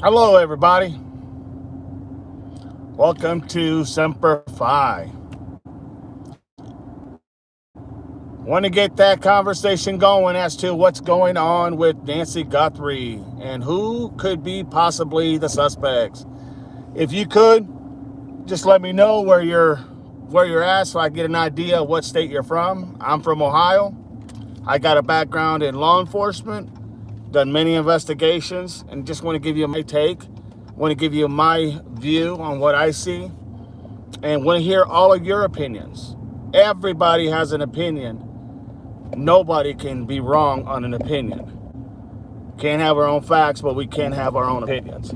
Hello, everybody. Welcome to Semper Fi. Want to get that conversation going as to what's going on with Nancy Guthrie and who could be possibly the suspects. If you could, just let me know where you're at so I get an idea of what state you're from. I'm from Ohio. I got a background in law enforcement, done many investigations, and just want to give you my take. Want to give you my view on what I see, and want to hear all of your opinions. Everybody has an opinion. Nobody can be wrong on an opinion. Can't have our own facts, but we can have our own opinions.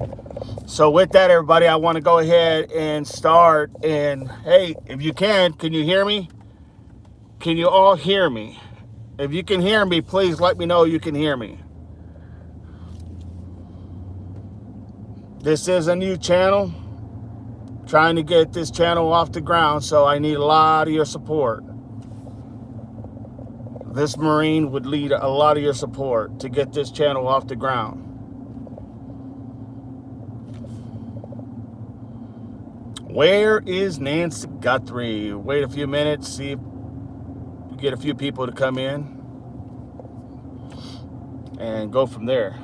So with that, everybody, I want to go ahead and start. And hey, if you can you hear me? Can you all hear me? If you can hear me, please let me know you can hear me. This is a new channel. Trying to get this channel off the ground, so I need a lot of your support. This Marine would need a lot of your support to get this channel off the ground. Where is Nancy Guthrie? Wait a few minutes, see if we get a few people to come in and go from there.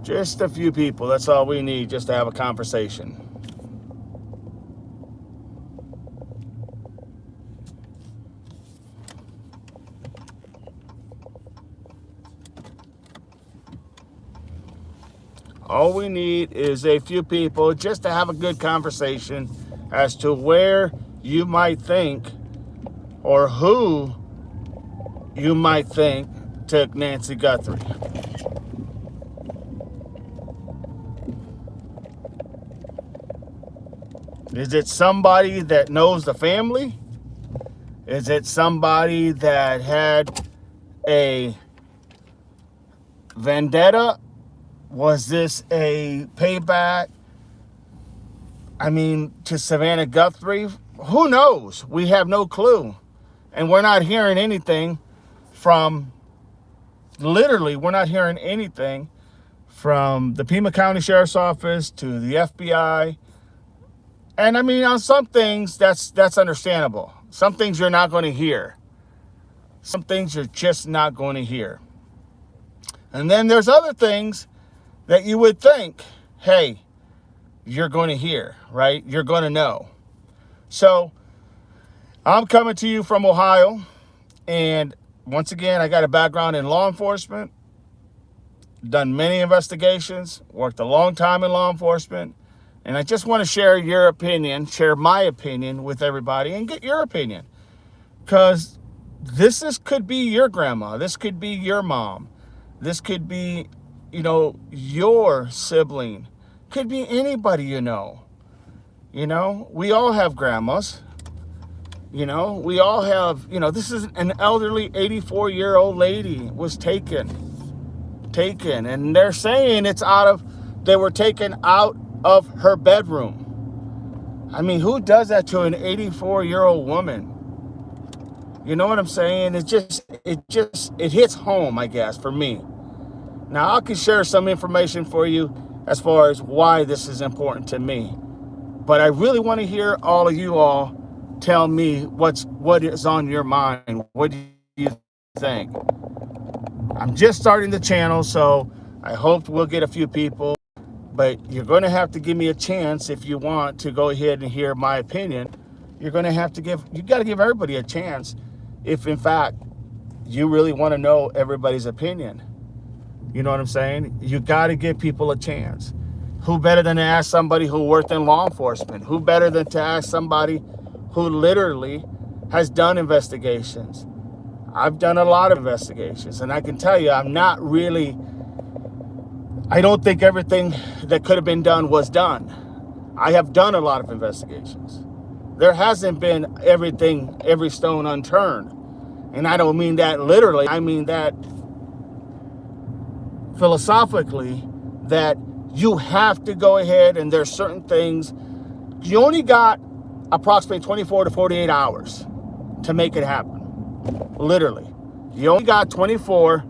Just a few people, that's all we need just to have a conversation. All we need is a few people just to have a good conversation as to where you might think or who you might think took Nancy Guthrie. Is it somebody that knows the family? Is it somebody that had a vendetta? Was this a payback? To Savannah Guthrie? Who knows? We have no clue. And we're not hearing anything from, literally, we're not hearing anything from the Pima County Sheriff's Office to the FBI. And on some things, that's understandable. Some things you're not going to hear. Some things you're just not going to hear. And then there's other things that you would think, hey, you're going to hear, right? You're going to know. So I'm coming to you from Ohio. And once again, I got a background in law enforcement, done many investigations, worked a long time in law enforcement. And I just want to share your opinion, share my opinion with everybody and get your opinion. Because this could be your grandma. This could be your mom. This could be, your sibling. Could be anybody you know. We all have grandmas. We all have, this is an elderly 84-year-old lady was taken. And they're saying they were taken out of her bedroom. Who does that to an 84-year-old woman? You know what I'm saying? It hits home, I guess, for me. Now, I can share some information for you as far as why this is important to me. But I really want to hear all of you all tell me what is on your mind. What do you think? I'm just starting the channel, so I hope we'll get a few people. But you're going to have to give me a chance if you want to go ahead and hear my opinion. You got to give everybody a chance if, in fact, you really want to know everybody's opinion. You know what I'm saying? You got to give people a chance. Who better than to ask somebody who worked in law enforcement? Who better than to ask somebody who literally has done investigations? I've done a lot of investigations, and I can tell you, I don't think everything that could have been done was done. I have done a lot of investigations. There hasn't been every stone unturned. And I don't mean that literally. I mean that philosophically, that you have to go ahead and there's certain things. You only got approximately 24 to 48 hours to make it happen. Literally. You only got 24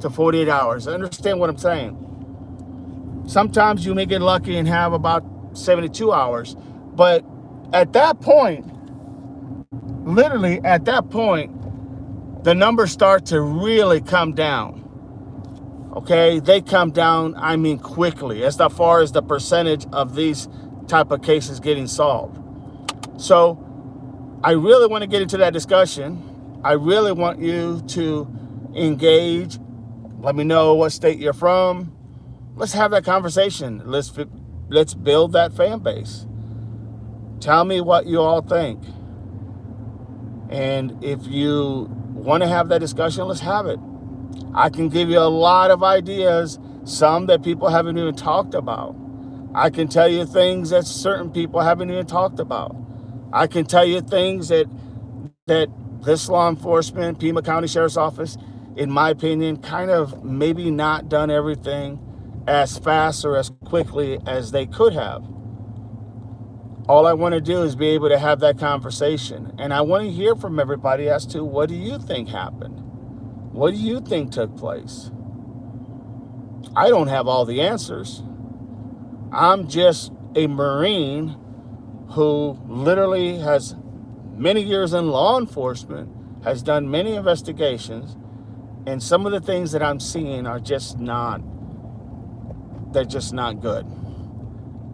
to 48 hours. Understand what I'm saying? Sometimes you may get lucky and have about 72 hours. But at that point, literally at that point, the numbers start to really come down. Okay, they come down, I mean, quickly, as far as the percentage of these type of cases getting solved. So I really want to get into that discussion. I really want you to engage. Let me know what state you're from. Let's have that conversation. Let's build that fan base. Tell me what you all think. And if you want to have that discussion, let's have it. I can give you a lot of ideas, some that people haven't even talked about. I can tell you things that certain people haven't even talked about. I can tell you things that this law enforcement, Pima County Sheriff's Office, in my opinion, kind of maybe not done everything as fast or as quickly as they could have. All I want to do is be able to have that conversation. And I want to hear from everybody as to, what do you think happened? What do you think took place? I don't have all the answers. I'm just a Marine who literally has many years in law enforcement, has done many investigations, and some of the things that I'm seeing are just not, they're just not good.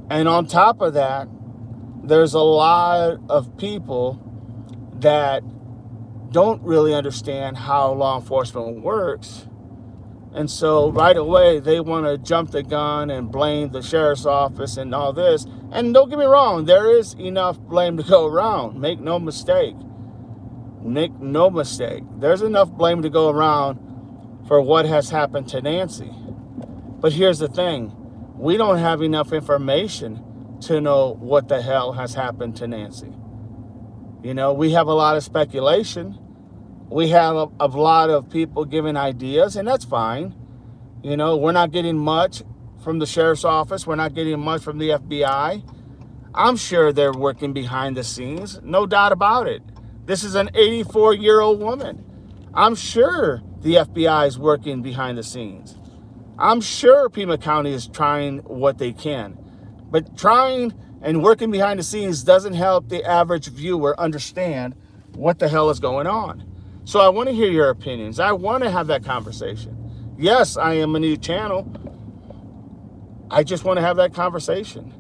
And on top of that, there's a lot of people that don't really understand how law enforcement works. And so right away, they want to jump the gun and blame the sheriff's office and all this. And don't get me wrong, there is enough blame to go around. Make no mistake. Make no mistake. There's enough blame to go around for what has happened to Nancy. But here's the thing. We don't have enough information to know what the hell has happened to Nancy. You know, we have a lot of speculation. We have a lot of people giving ideas, and that's fine. You know, we're not getting much from the sheriff's office. We're not getting much from the FBI. I'm sure they're working behind the scenes. No doubt about it. This is an 84-year-old woman. I'm sure the FBI is working behind the scenes. I'm sure Pima County is trying what they can. But trying and working behind the scenes doesn't help the average viewer understand what the hell is going on. So I want to hear your opinions. I want to have that conversation. Yes, I am a new channel. I just want to have that conversation.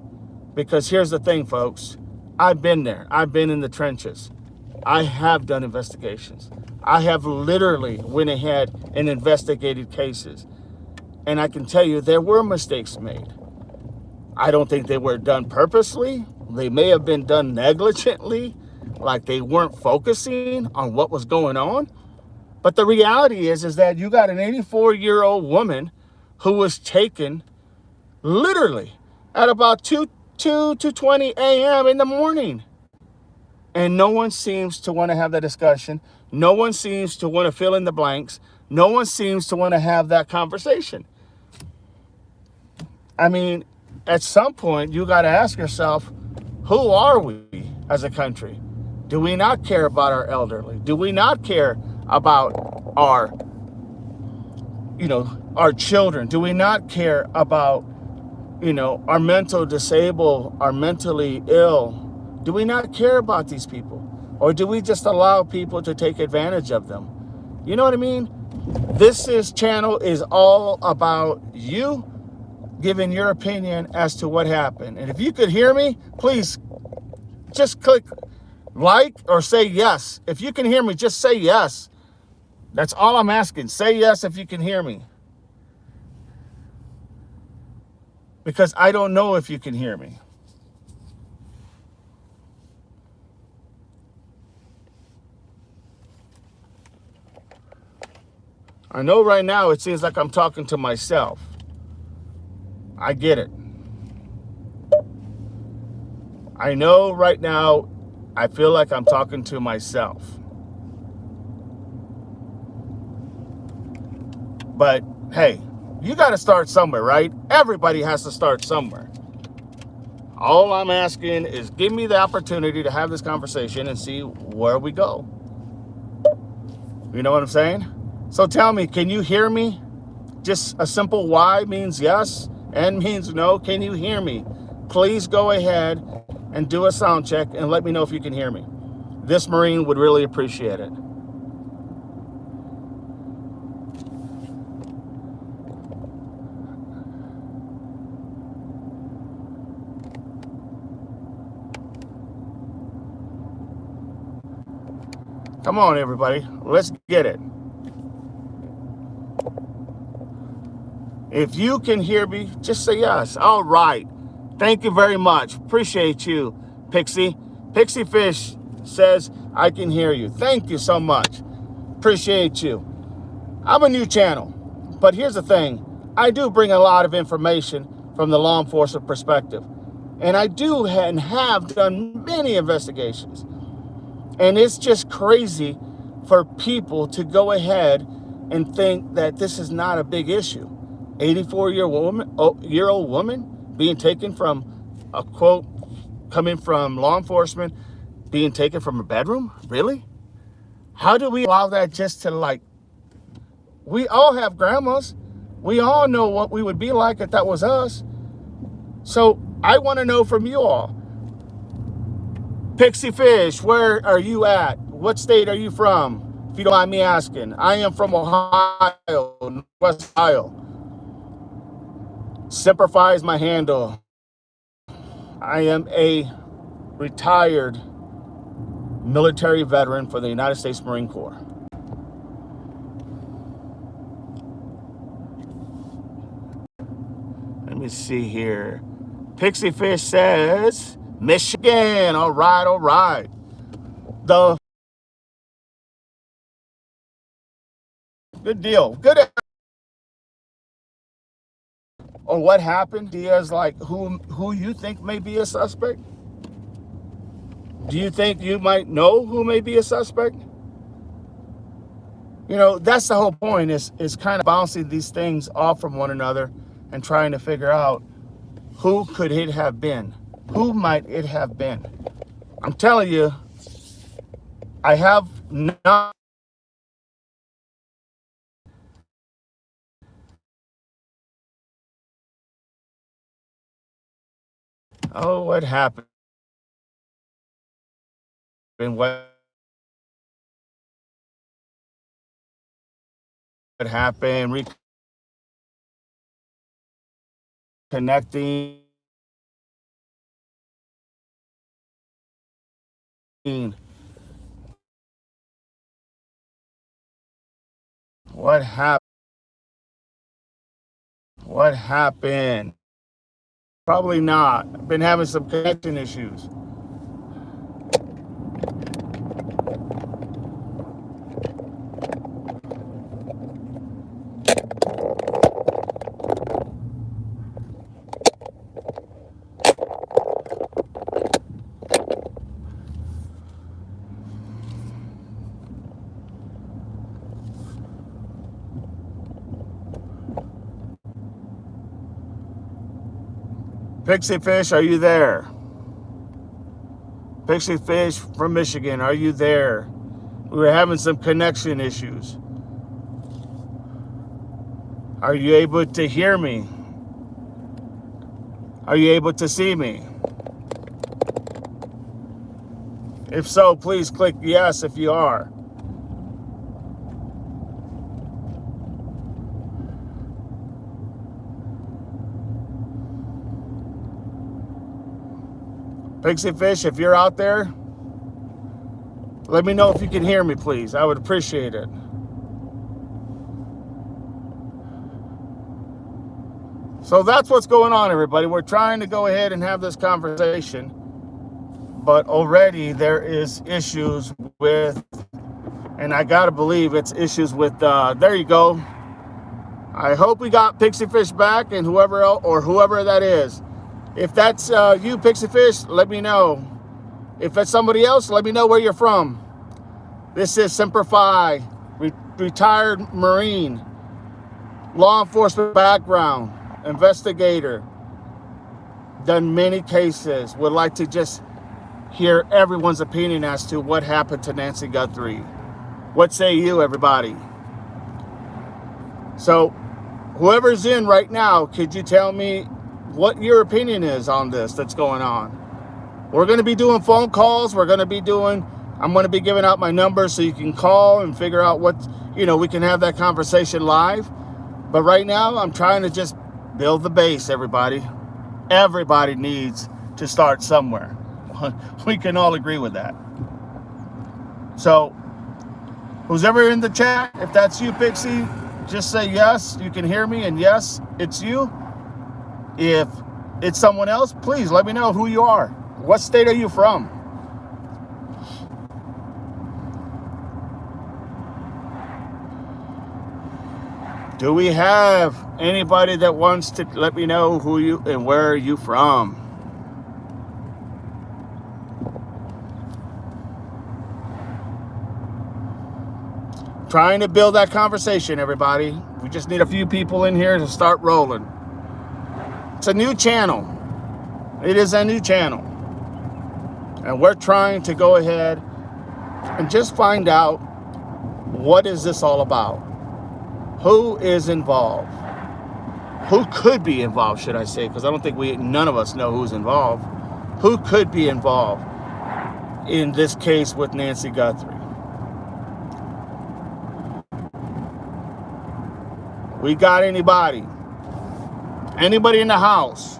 Because here's the thing, folks. I've been there. I've been in the trenches. I have done investigations. I have literally went ahead and investigated cases. And I can tell you there were mistakes made. I don't think they were done purposely. They may have been done negligently, like they weren't focusing on what was going on. But the reality is that you got an 84-year-old woman who was taken literally at about 2:20 a.m. in the morning. And no one seems to want to have that discussion. No one seems to want to fill in the blanks. No one seems to want to have that conversation. I mean, at some point, you got to ask yourself, who are we as a country? Do we not care about our elderly? Do we not care about our children? Do we not care about, our mental disabled, our mentally ill? Do we not care about these people? Or do we just allow people to take advantage of them? You know what I mean? This channel is all about you giving your opinion as to what happened. And if you could hear me, please just click like or say yes. If you can hear me, just say yes. That's all I'm asking. Say yes if you can hear me. Because I don't know if you can hear me. I know right now it seems like I'm talking to myself. I get it. I know right now I feel like I'm talking to myself. But hey, you got to start somewhere, right? Everybody has to start somewhere. All I'm asking is give me the opportunity to have this conversation and see where we go. You know what I'm saying? So tell me, can you hear me? Just a simple Y means yes. N means no. Can you hear me? Please go ahead and do a sound check and let me know if you can hear me. This Marine would really appreciate it. Come on, everybody. Let's get it. If you can hear me, just say yes. All right. Thank you very much. Appreciate you, Pixie. Pixie Fish says, I can hear you. Thank you so much. Appreciate you. I'm a new channel, but here's the thing. I do bring a lot of information from the law enforcement perspective. And I do and have done many investigations. And it's just crazy for people to go ahead and think that this is not a big issue. 84-year-old woman being taken from a quote, coming from law enforcement, being taken from a bedroom? Really? How do we allow that just to like, we all have grandmas. We all know what we would be like if that was us. So I want to know from you all. Pixie Fish, where are you at? What state are you from? If you don't mind me asking. I am from Ohio, West Ohio. Simplify is my handle. I am a retired military veteran for the United States Marine Corps. Let me see here. Pixie Fish says, Michigan. All right, all right. Good deal. Good. Or what happened? Diaz, like who you think may be a suspect? Do you think you might know who may be a suspect? You know, that's the whole point, is kind of bouncing these things off from one another and trying to figure out who could it have been? Who might it have been? I'm telling you, I have not. Oh, what happened? What happened? Reconnecting. What happened? What happened? Probably not. I've been having some connection issues. Pixie Fish, are you there? Pixie Fish from Michigan, are you there? We were having some connection issues. Are you able to hear me? Are you able to see me? If so, please click yes if you are. Pixie Fish, if you're out there, let me know if you can hear me, please. I would appreciate it. So that's what's going on, everybody. We're trying to go ahead and have this conversation, but already there is issues with, and I gotta believe it's issues with, there you go. I hope we got Pixie Fish back, and whoever else, or whoever that is. If that's you, Pixie Fish, let me know. If it's somebody else, let me know where you're from. This is Simplify, retired Marine, law enforcement background, investigator, done many cases. Would like to just hear everyone's opinion as to what happened to Nancy Guthrie. What say you, everybody? So whoever's in right now, could you tell me what your opinion is on this that's going on? We're going to be doing phone calls. I'm going to be giving out my number so you can call and figure out what, we can have that conversation live. But right now, I'm trying to just build the base, everybody. Everybody needs to start somewhere. We can all agree with that. So, who's ever in the chat, if that's you, Pixie, just say yes, you can hear me, and yes, it's you. If it's someone else, please let me know who you are. What state are you from? Do we have anybody that wants to let me know who you and where are you from? Trying to build that conversation, everybody. We just need a few people in here to start rolling. It's a new channel. It is a new channel. And we're trying to go ahead and just find out, what is this all about? Who is involved? Who could be involved, should I say, because I don't think none of us know who's involved. Who could be involved in this case with Nancy Guthrie? We got anybody? Anybody in the house?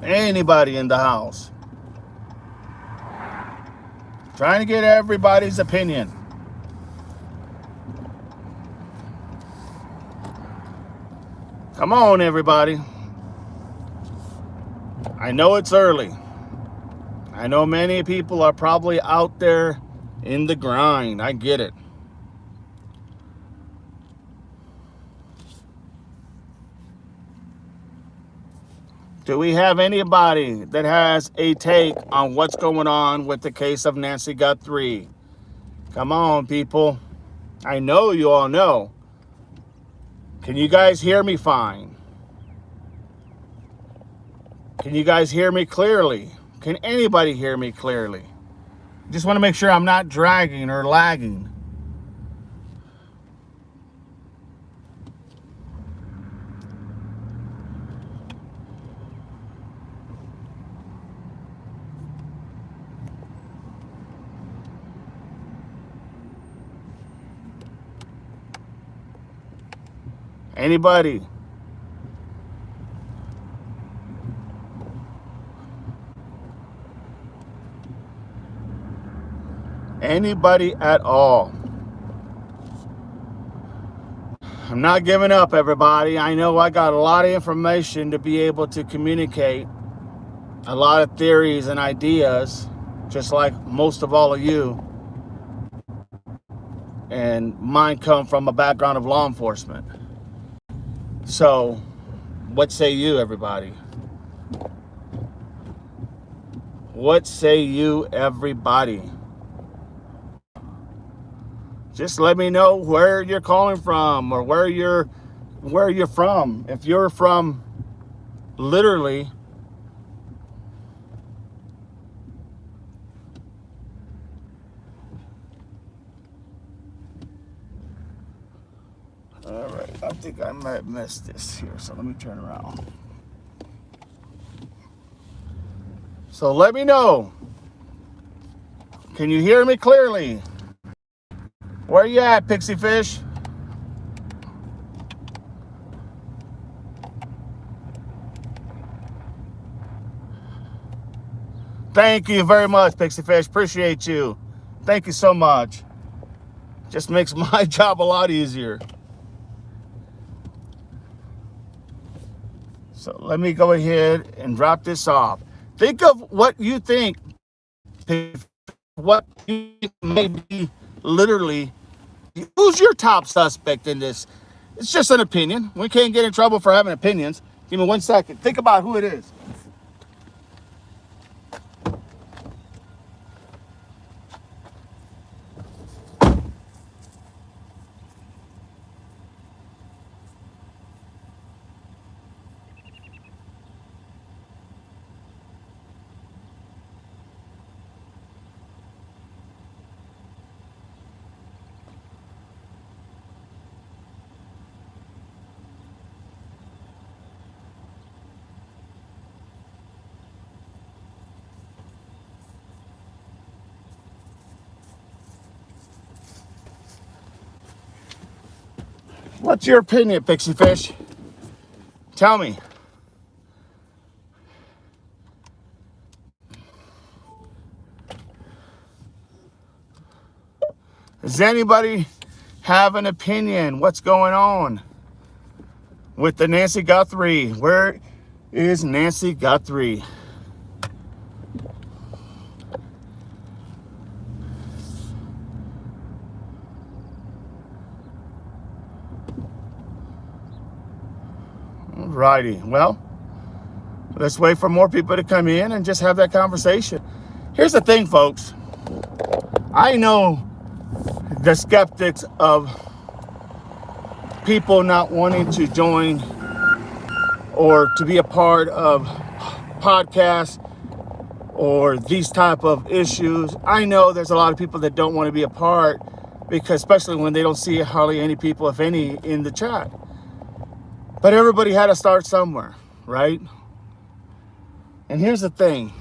Anybody in the house? Trying to get everybody's opinion. Come on, everybody. I know it's early. I know many people are probably out there in the grind. I get it. Do we have anybody that has a take on what's going on with the case of Nancy Guthrie? Come on, people. I know you all know. Can you guys hear me fine? Can you guys hear me clearly? Can anybody hear me clearly? Just want to make sure I'm not dragging or lagging. Anybody? Anybody at all? I'm not giving up, everybody. I know I got a lot of information to be able to communicate, a lot of theories and ideas, just like most of all of you. And mine come from a background of law enforcement. So, what say you, everybody? What say you, everybody? Just let me know where you're calling from or where you're from. If you're from literally all right, I think I might have missed this here, so let me turn around. So let me know. Can you hear me clearly? Where you at, Pixie Fish? Thank you very much, Pixie Fish. Appreciate you. Thank you so much. Just makes my job a lot easier. So let me go ahead and drop this off. Think of what you think, what you may be literally. Who's your top suspect in this? It's just an opinion. We can't get in trouble for having opinions. Give me 1 second. Think about who it is. What's your opinion, Pixie Fish? Tell me. Does anybody have an opinion? What's going on with the Nancy Guthrie? Where is Nancy Guthrie? Alrighty, well, let's wait for more people to come in and just have that conversation. Here's the thing, folks. I know the skeptics of people not wanting to join or to be a part of podcasts or these type of issues. I know there's a lot of people that don't want to be a part, because especially when they don't see hardly any people, if any, in the chat. But everybody had to start somewhere, right? And here's the thing.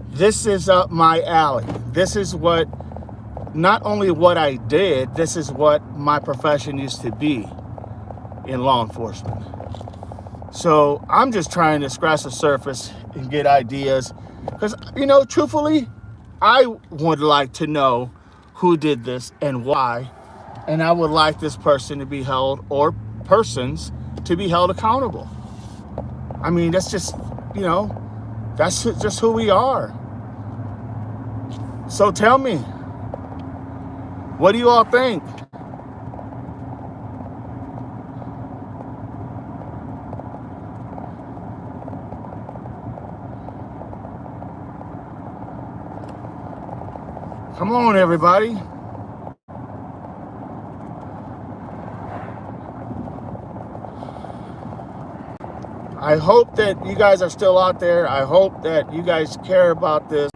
This is up my alley. This is what, not only what I did, this is what my profession used to be in law enforcement. So I'm just trying to scratch the surface and get ideas. Because, you know, truthfully, I would like to know who did this and why. And I would like this person to be held, or persons to be held accountable. I mean, that's just, you know, that's just who we are. So tell me, what do you all think? Come on, everybody. I hope that you guys are still out there. I hope that you guys care about this,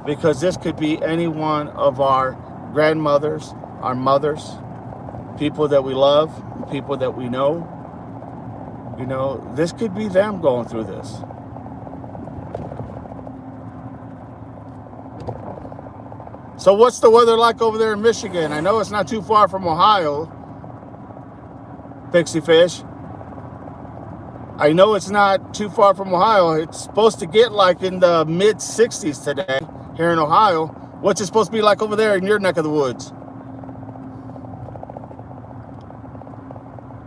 because this could be any one of our grandmothers, our mothers, people that we love, people that we know. You know, this could be them going through this. So what's the weather like over there in Michigan? I know it's not too far from Ohio, Pixie Fish. I know it's not too far from Ohio. It's supposed to get like in the mid 60s today here in Ohio. What's it supposed to be like over there in your neck of the woods?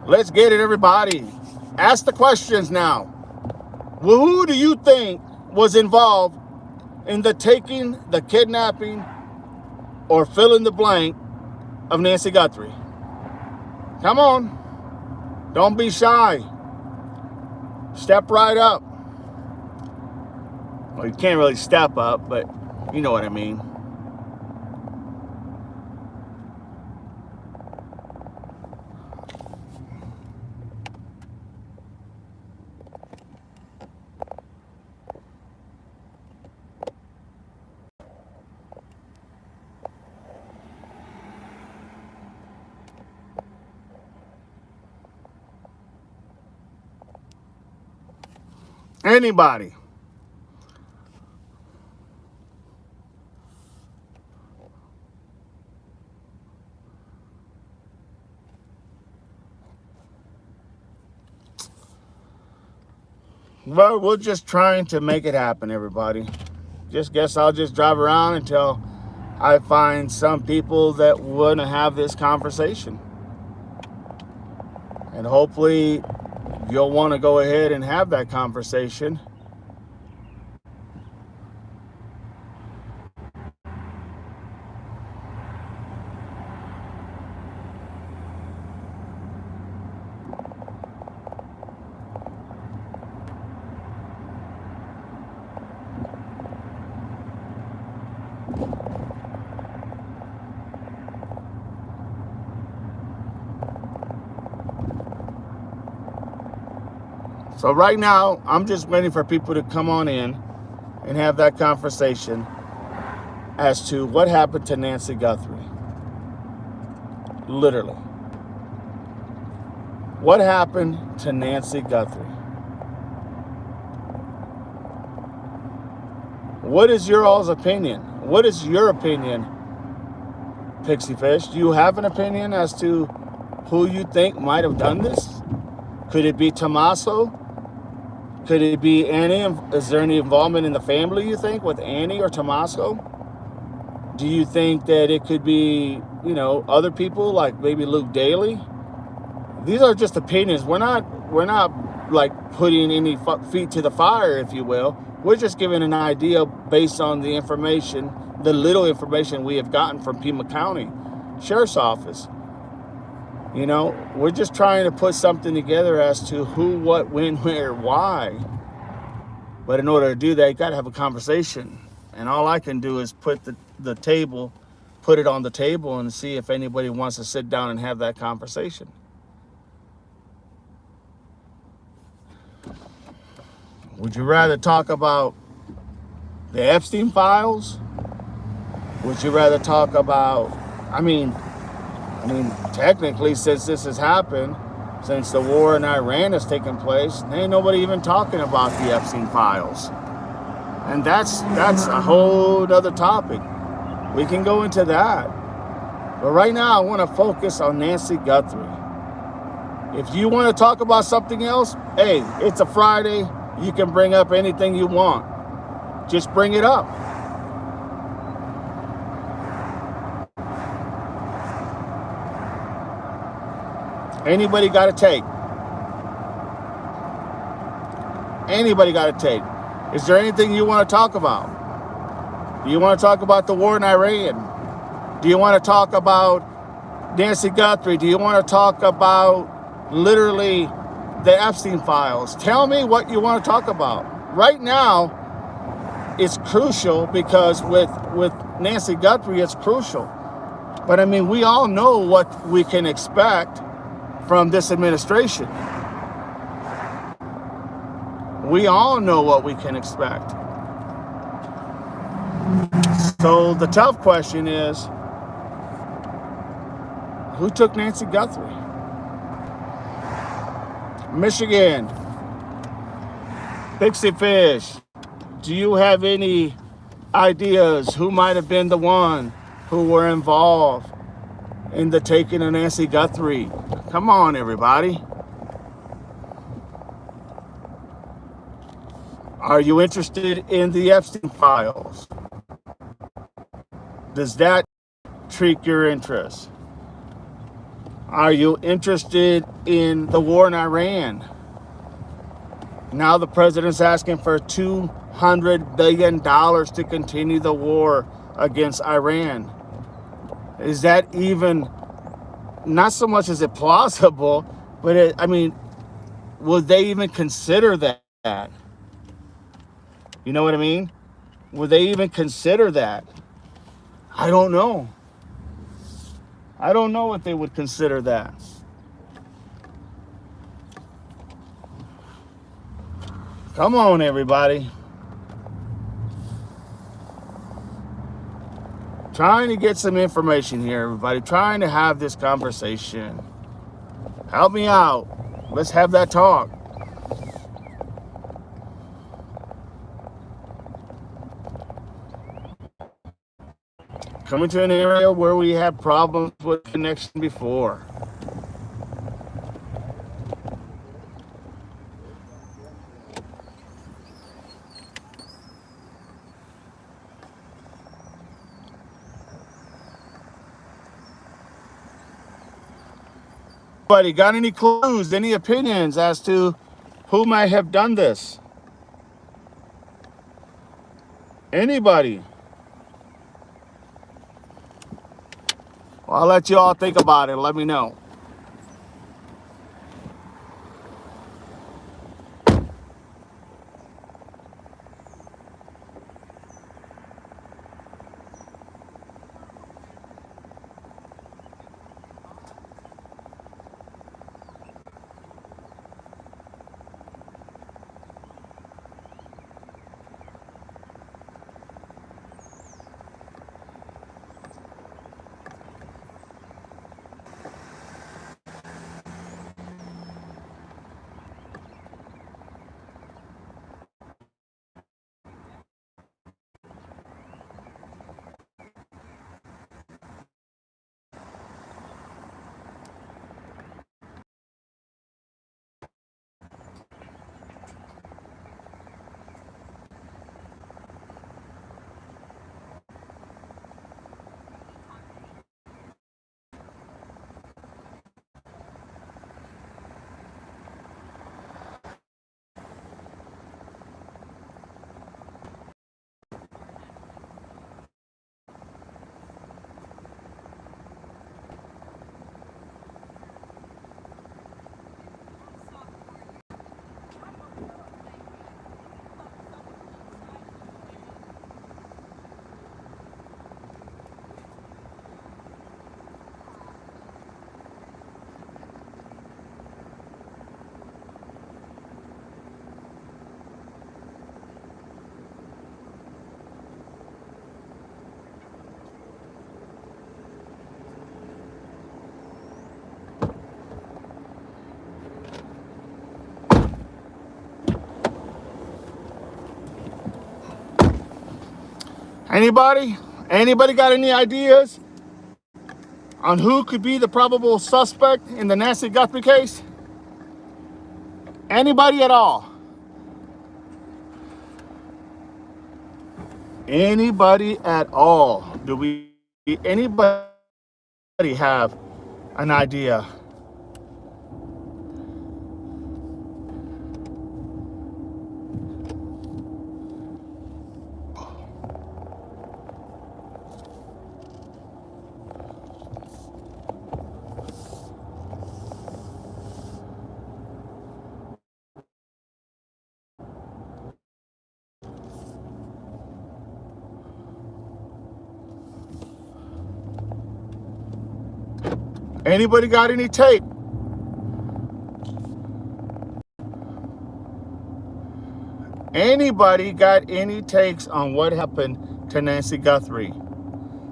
Let's get it, everybody. Ask the questions now. Well, who do you think was involved in the taking, the kidnapping, or fill in the blank of Nancy Guthrie? Come on. Don't be shy. Step right up. Well, you can't really step up, but you know what I mean. Anybody? Well, we're just trying to make it happen, everybody. Just guess I'll just drive around until I find some people that want to have this conversation. And hopefully you'll want to go ahead and have that conversation. So right now, I'm just waiting for people to come on in and have that conversation as to what happened to Nancy Guthrie. Literally. What happened to Nancy Guthrie? What is your all's opinion? What is your opinion, Pixie Fish? Do you have an opinion as to who you think might have done this? Could it be Tommaso? Could it be Annie? Is there any involvement in the family, you think, with Annie or Tommaso? Do you think that it could be, other people like maybe Luke Daly? These are just opinions. We're not like putting any feet to the fire, if you will. We're just giving an idea based on the information, the little information we have gotten from Pima County Sheriff's Office. We're just trying to put something together as to who, what, when, where, why. But in order to do that, you got to have a conversation. And all I can do is put it on the table and see if anybody wants to sit down and have that conversation. Would you rather talk about the Epstein files? Would you rather talk about, technically, since this has happened, since the war in Iran has taken place, ain't nobody even talking about the Epstein files. And that's a whole other topic. We can go into that. But right now, I want to focus on Nancy Guthrie. If you want to talk about something else, hey, it's a Friday. You can bring up anything you want. Just bring it up. Anybody got a take? Anybody got a take? Is there anything you want to talk about? Do you want to talk about the war in Iran? Do you want to talk about Nancy Guthrie? Do you want to talk about literally the Epstein files? Tell me what you want to talk about. Right now, it's crucial because with Nancy Guthrie, it's crucial. But we all know what we can expect from this administration. We all know what we can expect. So the tough question is, who took Nancy Guthrie? Michigan, Pixie Fish, do you have any ideas who might have been the one who were involved in the taking of Nancy Guthrie? Come on, everybody. Are you interested in the Epstein files? Does that pique your interest? Are you interested in the war in Iran? Now the president's asking for $200 billion to continue the war against Iran. Is that even, not so much as it plausible, but would they even consider that? You know what I mean? Would they even consider that? I don't know. I don't know if they would consider that. Come on, everybody. Trying to get some information here, everybody. Trying to have this conversation. Help me out. Let's have that talk. Coming to an area where we had problems with connection before. Anybody got any clues, any opinions as to who might have done this? Anybody? Well, I'll let you all think about it. Let me know. Anybody? Anybody got any ideas on who could be the probable suspect in the Nancy Guthrie case? Anybody at all? Anybody at all? Do we, anybody have an idea? Anybody got any tape? Anybody got any takes on what happened to Nancy Guthrie?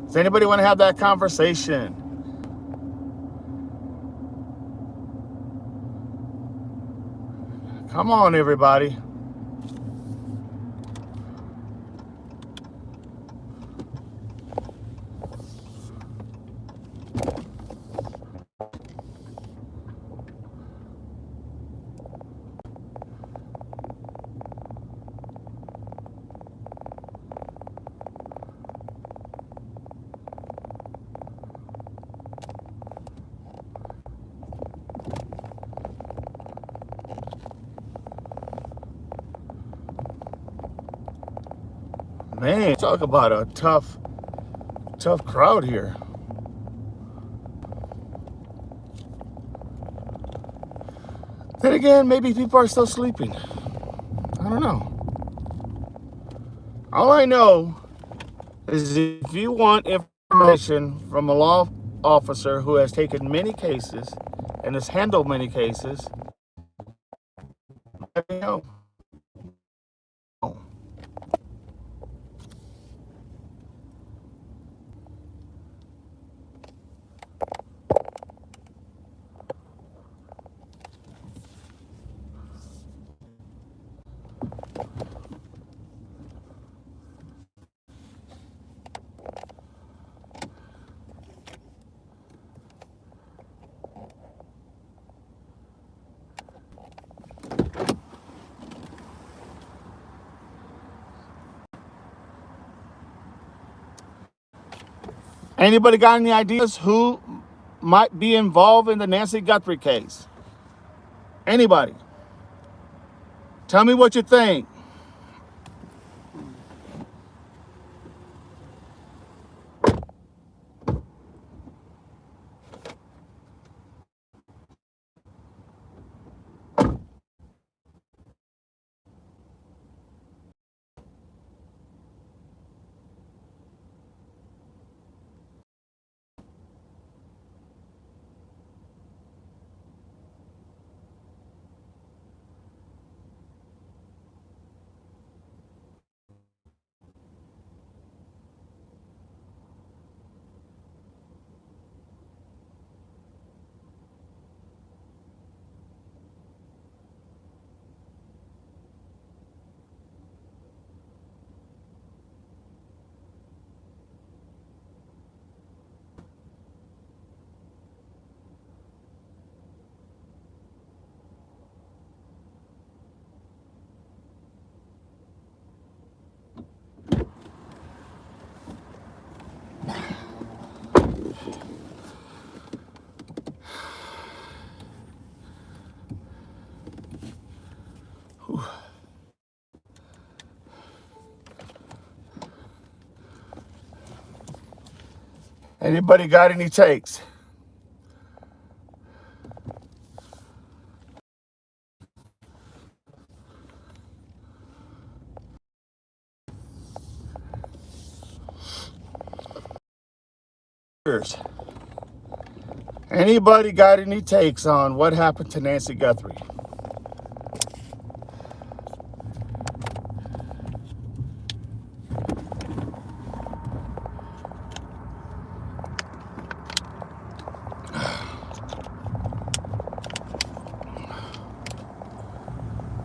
Does anybody want to have that conversation? Come on, everybody. Man, talk about a tough crowd here. Then again, maybe people are still sleeping. I don't know. All I know is if you want information from a law officer who has taken many cases and has handled many cases, let me know. Anybody got any ideas who might be involved in the Nancy Guthrie case? Anybody? Tell me what you think. Anybody got any takes? Anybody got any takes on what happened to Nancy Guthrie?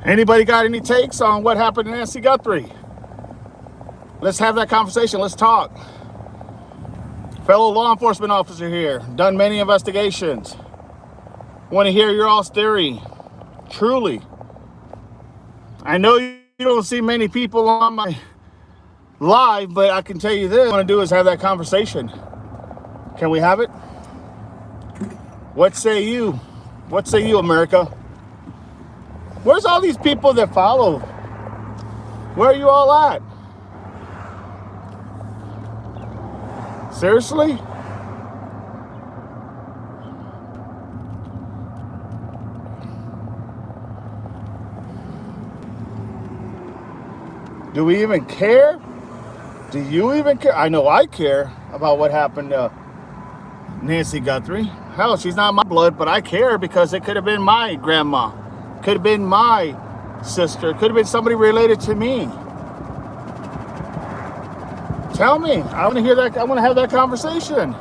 Anybody got any takes on what happened to Nancy Guthrie? Let's have that conversation. Let's talk. Fellow law enforcement officer here, done many investigations. Want to hear your all's theory. Truly. I know you don't see many people on my live, but I can tell you this. What I want to do is have that conversation. Can we have it? What say you? What say you, America? Where's all these people that follow? Where are you all at? Seriously? Do we even care? Do you even care? I know I care about what happened to Nancy Guthrie. Hell, she's not my blood, but I care because it could have been my grandma. Could have been my sister. Could have been somebody related to me. Tell me. I want to hear that. I want to have that conversation.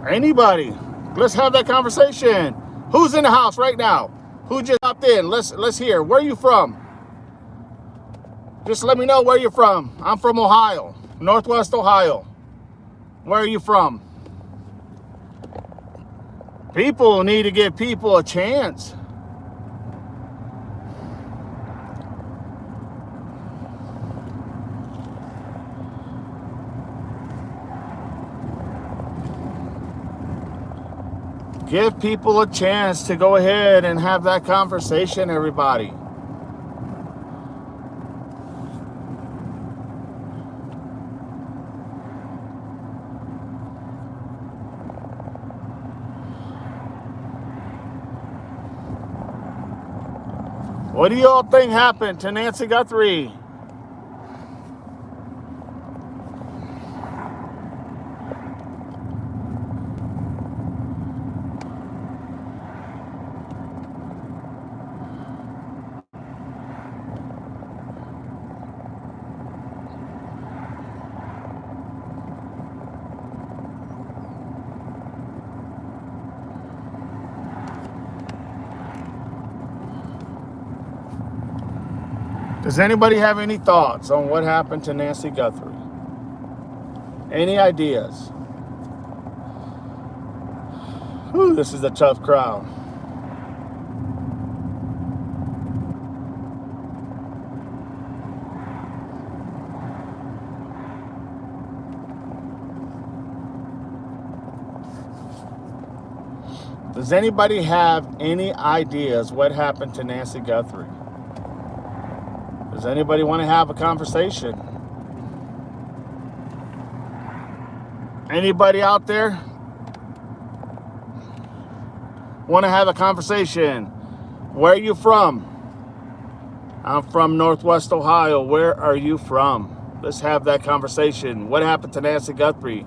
Anybody. Let's have that conversation. Who's in the house right now? Who just popped in? Let's hear. Where are you from? Just let me know where you're from. I'm from Ohio, Northwest Ohio. Where are you from? People need to give people a chance. Give people a chance to go ahead and have that conversation, everybody. What do you all think happened to Nancy Guthrie? Does anybody have any thoughts on what happened to Nancy Guthrie? Any ideas? Whew, this is a tough crowd. Does anybody have any ideas what happened to Nancy Guthrie? Does anybody want to have a conversation? Anybody out there want to have a conversation? Where are you from? I'm from Northwest Ohio. Where are you from? Let's have that conversation. What happened to Nancy Guthrie?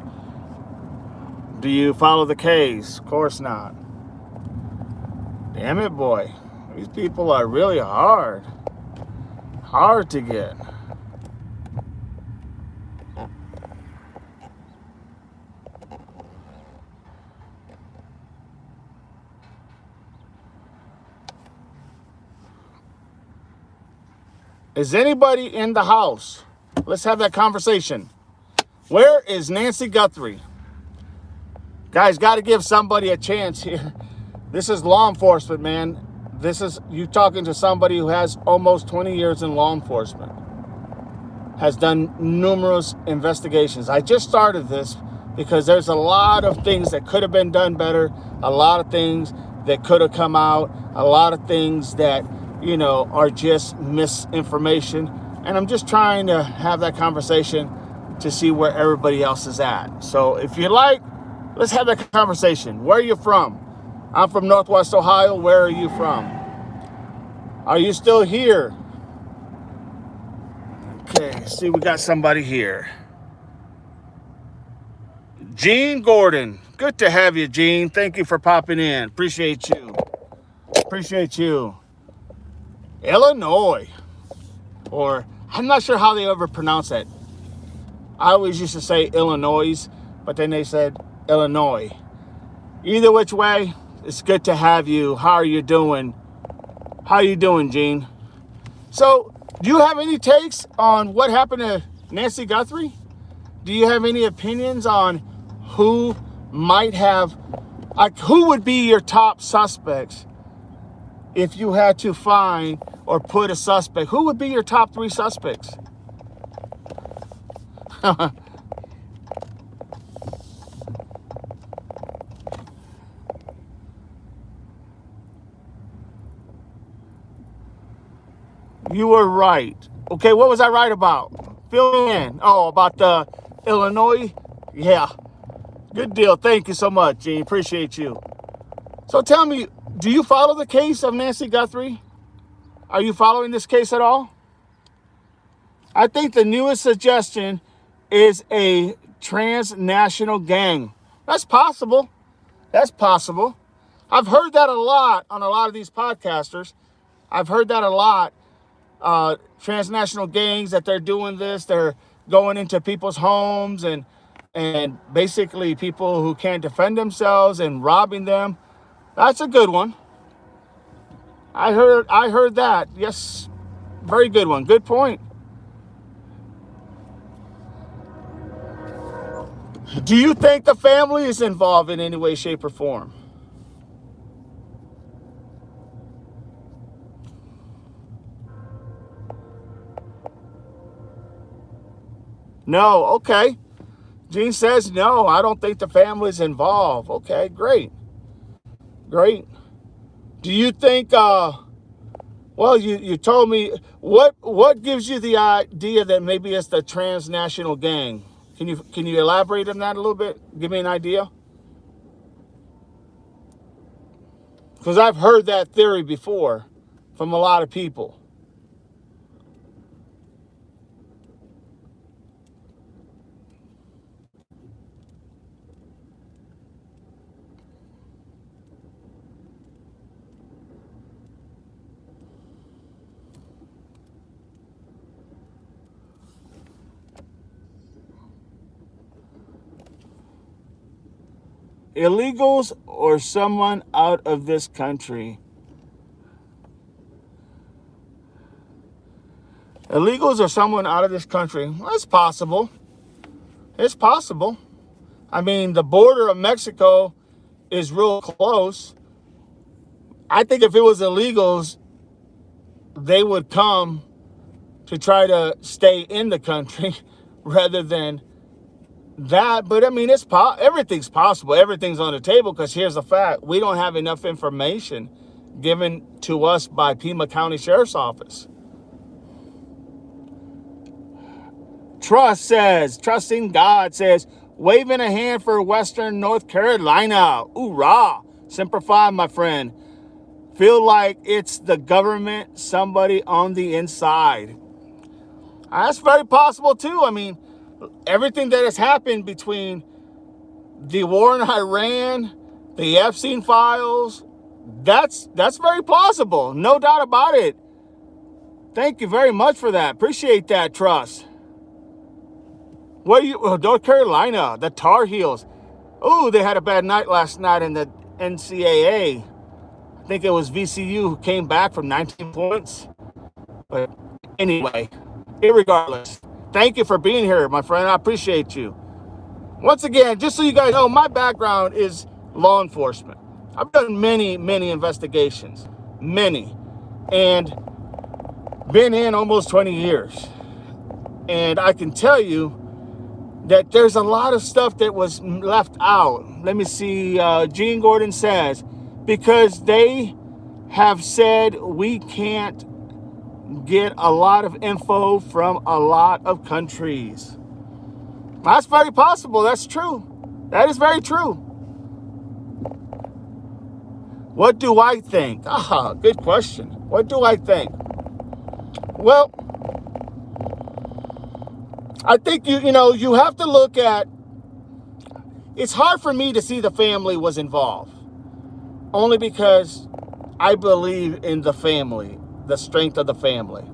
Do you follow the case? Of course not. Damn it, boy. These people are really hard. Hard to get. Is anybody in the house? Let's have that conversation. Where is Nancy Guthrie? Guys, got to give somebody a chance here. This is law enforcement, man. This is you talking to somebody who has almost 20 years in law enforcement. Has done numerous investigations. I just started this because there's a lot of things that could have been done better. A lot of things that could have come out. A lot of things that, you know, are just misinformation. And I'm just trying to have that conversation to see where everybody else is at. So if you like, let's have that conversation. Where are you from? I'm from Northwest Ohio. Where are you from? Are you still here? Okay, see, we got somebody here. Gene Gordon. Good to have you, Gene. Thank you for popping in. Appreciate you. Appreciate you. Illinois. Or, I'm not sure how they ever pronounce that. I always used to say Illinois, but then they said Illinois. Either which way, it's good to have you. How are you doing? How are you doing, Gene? So, do you have any takes on what happened to Nancy Guthrie? Do you have any opinions on who might have, like, who would be your top suspects if you had to find or put a suspect? Who would be your top 3 suspects? You were right. Okay, what was I right about? Fill me in. Oh, about the Illinois? Yeah. Good deal. Thank you so much, Gene. Appreciate you. So tell me, do you follow the case of Nancy Guthrie? Are you following this case at all? I think the newest suggestion is a transnational gang. That's possible. That's possible. I've heard that a lot on a lot of these podcasters. I've heard that a lot. Transnational gangs, that they're doing this. They're going into people's homes and basically people who can't defend themselves and robbing them. That's a good one. I heard that. Yes. Very good one. Good point. Do you think the family is involved in any way, shape, or form? No. Okay. Gene says no. I don't think the family is involved. Okay. Great. Great. Do you think? Well, you told me what gives you the idea that maybe it's the transnational gang? Can you elaborate on that a little bit? Give me an idea. Because I've heard that theory before from a lot of people. Illegals or someone out of this country? Illegals or someone out of this country? Well, it's possible. It's possible. I mean, the border of Mexico is real close. I think if it was illegals, they would come to try to stay in the country rather than that. But I mean, everything's possible. Everything's on the table, because here's the fact. We don't have enough information given to us by Pima County Sheriff's Office. Trusting God says, waving a hand for Western North Carolina. Hoorah. Semper Fi, my friend. Feel like it's the government, somebody on the inside. That's very possible too. I mean, everything that has happened between the war in Iran, the Epstein files, that's very plausible. No doubt about it. Thank you very much for that. Appreciate that, Trust. North Carolina, the Tar Heels. Oh, they had a bad night last night in the NCAA. I think it was VCU who came back from 19 points. But anyway, irregardless, thank you for being here, my friend. I appreciate you. Once again, just so you guys know, my background is law enforcement. I've done many, many investigations. Many. And been in almost 20 years. And I can tell you that there's a lot of stuff that was left out. Let me see. Gene Gordon says, because they have said we can't get a lot of info from a lot of countries. That's very possible. That's true. That is very true. What do I think? Good question. What do I think? Well, I think you have to look at, it's hard for me to see the family was involved, only because I believe in the family, the strength of the family.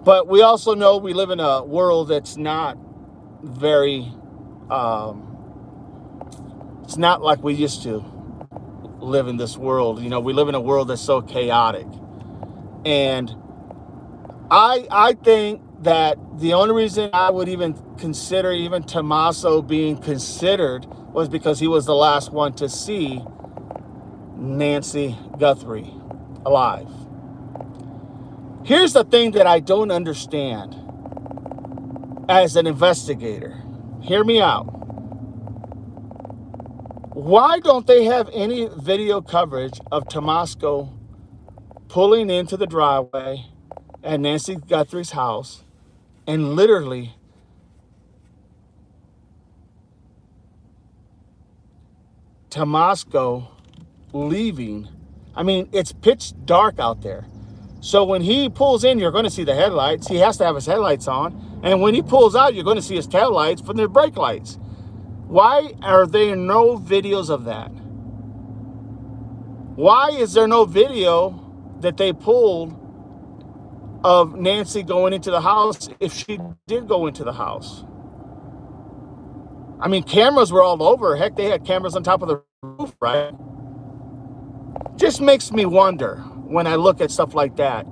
But we also know we live in a world that's not very It's not like we used to live in this world. You know, we live in a world that's so chaotic. And I think that the only reason I would even consider even Tommaso being considered was because he was the last one to see Nancy Guthrie alive. Here's the thing that I don't understand as an investigator. Hear me out. Why don't they have any video coverage of Tommaso pulling into the driveway at Nancy Guthrie's house and literally Tommaso leaving? I mean, it's pitch dark out there. So when he pulls in, you're going to see the headlights. He has to have his headlights on. And when he pulls out, you're going to see his tail lights from the brake lights. Why are there no videos of that? Why is there no video that they pulled of Nancy going into the house if she did go into the house? I mean, cameras were all over. Heck, they had cameras on top of the roof, right? Just makes me wonder when I look at stuff like that.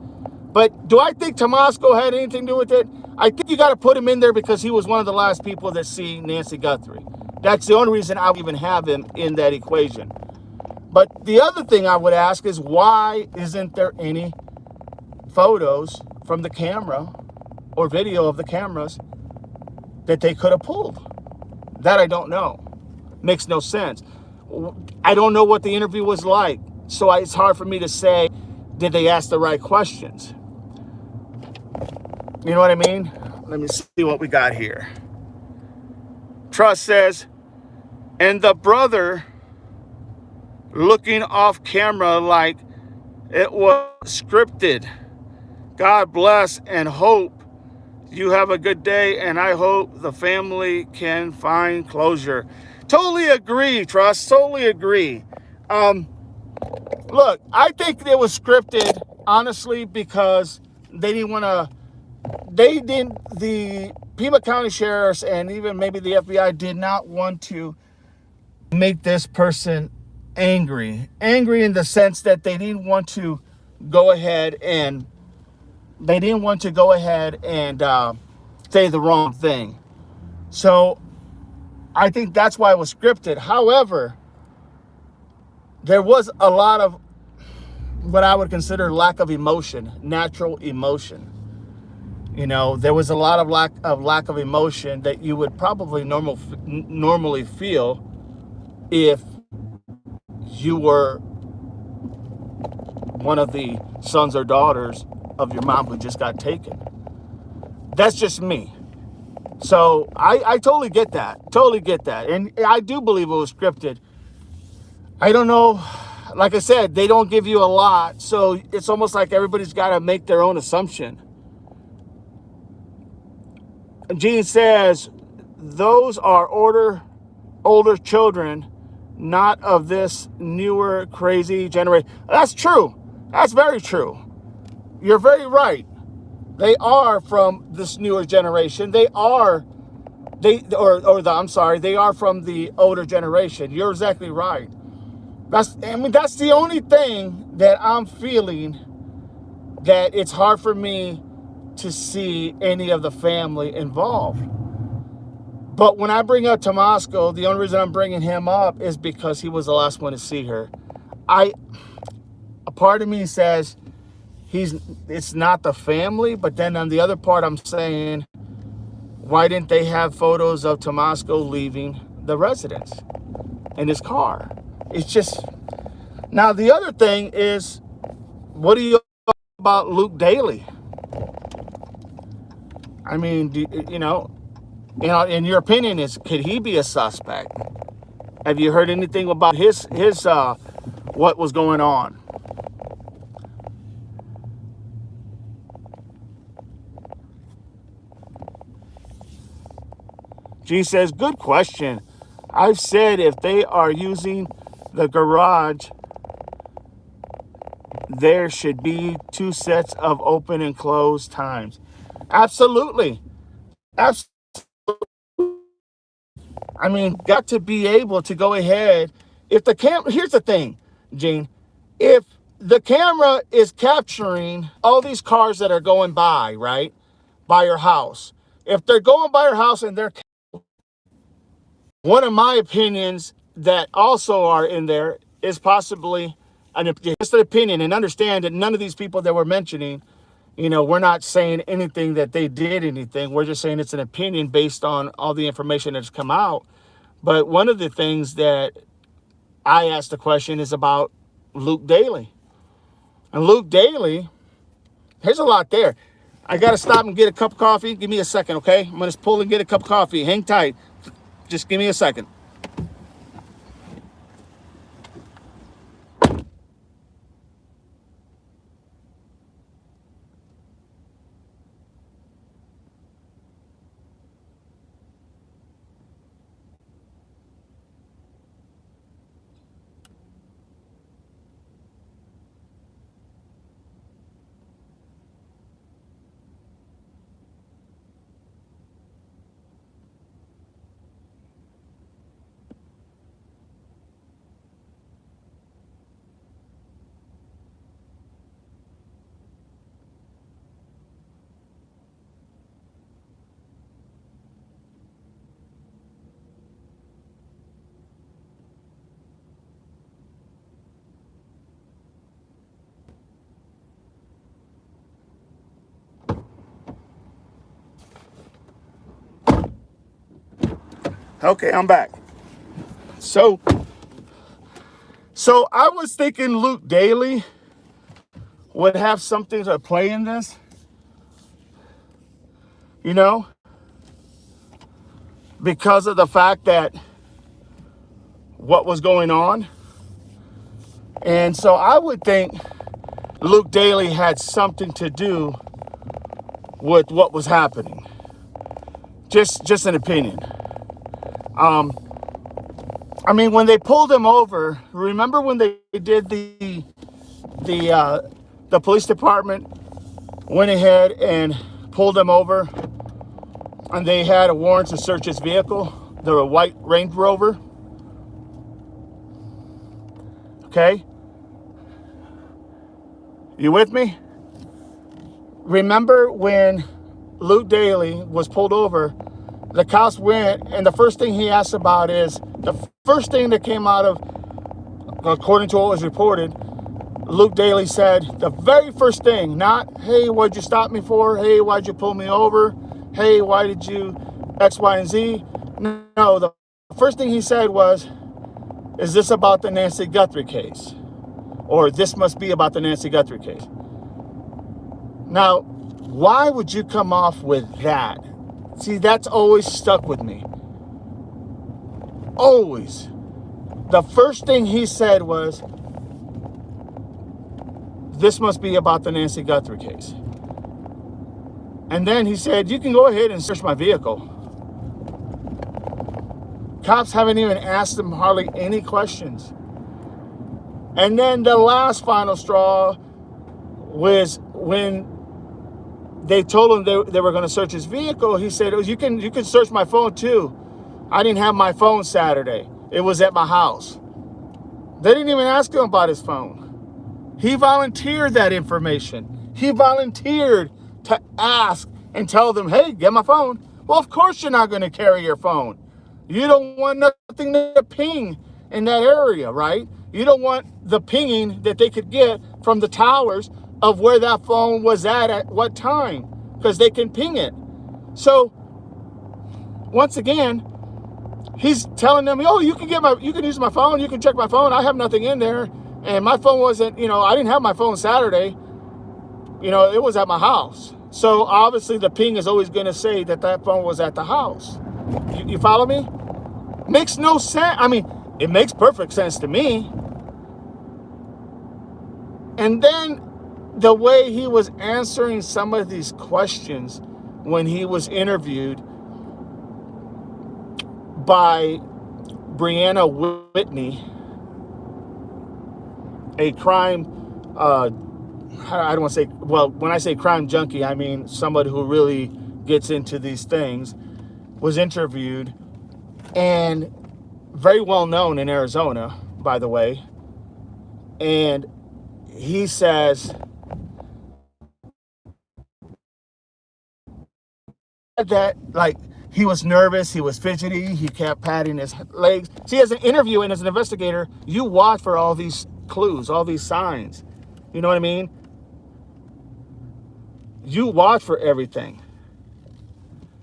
But do I think Tommaso had anything to do with it? I think you got to put him in there because he was one of the last people that see Nancy Guthrie. That's the only reason I would even have him in that equation. But the other thing I would ask is, why isn't there any photos from the camera or video of the cameras that they could have pulled? That I don't know. Makes no sense. I don't know what the interview was like, so it's hard for me to say, did they ask the right questions? You know what I mean? Let me see what we got here. Trust says, and the brother looking off camera like it was scripted. God bless and hope you have a good day, and I hope the family can find closure. Totally agree, Trust. Totally agree. Look, I think it was scripted, honestly, because they didn't want to. The Pima County Sheriffs and even maybe the FBI did not want to make this person angry. Angry in the sense that they didn't want to go ahead and say the wrong thing. So I think that's why it was scripted. However, there was a lot of what I would consider lack of emotion, natural emotion. You know, there was a lot of lack of emotion that you would probably normally feel if you were one of the sons or daughters of your mom who just got taken. That's just me. So I totally get that. Totally get that. And I do believe it was scripted. I don't know. Like I said, they don't give you a lot. So it's almost like everybody's got to make their own assumption. Gene says, those are older children, not of this newer, crazy generation. That's true. That's very true. You're very right. They are from this newer generation. They are from the older generation. You're exactly right. That's the only thing that I'm feeling that it's hard for me to see any of the family involved. But when I bring up Tommaso, the only reason I'm bringing him up is because he was the last one to see her. A part of me says it's not the family, but then on the other part I'm saying, why didn't they have photos of Tommaso leaving the residence in his car? It's just, now the other thing is, what do you know about Luke Daly? I mean, in your opinion, could he be a suspect? Have you heard anything about his what was going on? G says, good question. I've said if they are using the garage, there should be 2 sets of open and closed times. Absolutely. Absolutely. I mean, got to be able to go ahead. If the here's the thing, Gene, if the camera is capturing all these cars that are going by, right, by your house, if they're going by your house and they're, one of my opinions that also are in there is possibly just an opinion, and understand that none of these people that we're mentioning, we're not saying anything that they did anything. We're just saying it's an opinion based on all the information that's come out. But one of the things that I asked the question is about Luke Daly. And Luke Daly, there's a lot there. I got to stop and get a cup of coffee. Give me a second, okay? I'm going to pull and get a cup of coffee. Hang tight. Just give me a second. Okay, I'm back. So I was thinking Luke Daly would have something to play in this, because of the fact that what was going on. And so I would think Luke Daly had something to do with what was happening. Just an opinion. I mean, when they pulled him over, remember when they did the police department went ahead and pulled him over, and they had a warrant to search his vehicle, the white Range Rover. Okay? You with me? Remember when Luke Daly was pulled over, the cops went, and the first thing he asked about is, the first thing that came out of, according to what was reported, Luke Daly said, the very first thing, not, hey, what'd you stop me for? Hey, why'd you pull me over? Hey, why did you X, Y, and Z? No, the first thing he said was, is this about the Nancy Guthrie case? Or this must be about the Nancy Guthrie case. Now, why would you come off with that? See, that's always stuck with me. Always. The first thing he said was, this must be about the Nancy Guthrie case. And then he said, you can go ahead and search my vehicle. Cops haven't even asked him hardly any questions. And then the last final straw was when they told him they were going to search his vehicle. He said, you can search my phone too. I didn't have my phone Saturday. It was at my house. They didn't even ask him about his phone. He volunteered that information. He volunteered to ask and tell them, hey, get my phone. Well, of course you're not going to carry your phone. You don't want nothing to ping in that area, right? You don't want the pinging that they could get from the towers of where that phone was at what time, because they can ping it. So once again, he's telling them, oh, you can use my phone, you can check my phone. I have nothing in there. And my phone wasn't, I didn't have my phone Saturday. It was at my house. So obviously the ping is always going to say that phone was at the house. You follow me? Makes no sense. I mean, it makes perfect sense to me. And then the way he was answering some of these questions when he was interviewed by Brianna Whitney, a crime, I don't want to say, well, when I say crime junkie, I mean somebody who really gets into these things, was interviewed. and very well known in Arizona, by the way. And he says that, like, he was nervous, he was fidgety, he kept patting his legs. See, as an interviewer and as an investigator, you watch for all these clues, all these signs. You know what I mean? You watch for everything.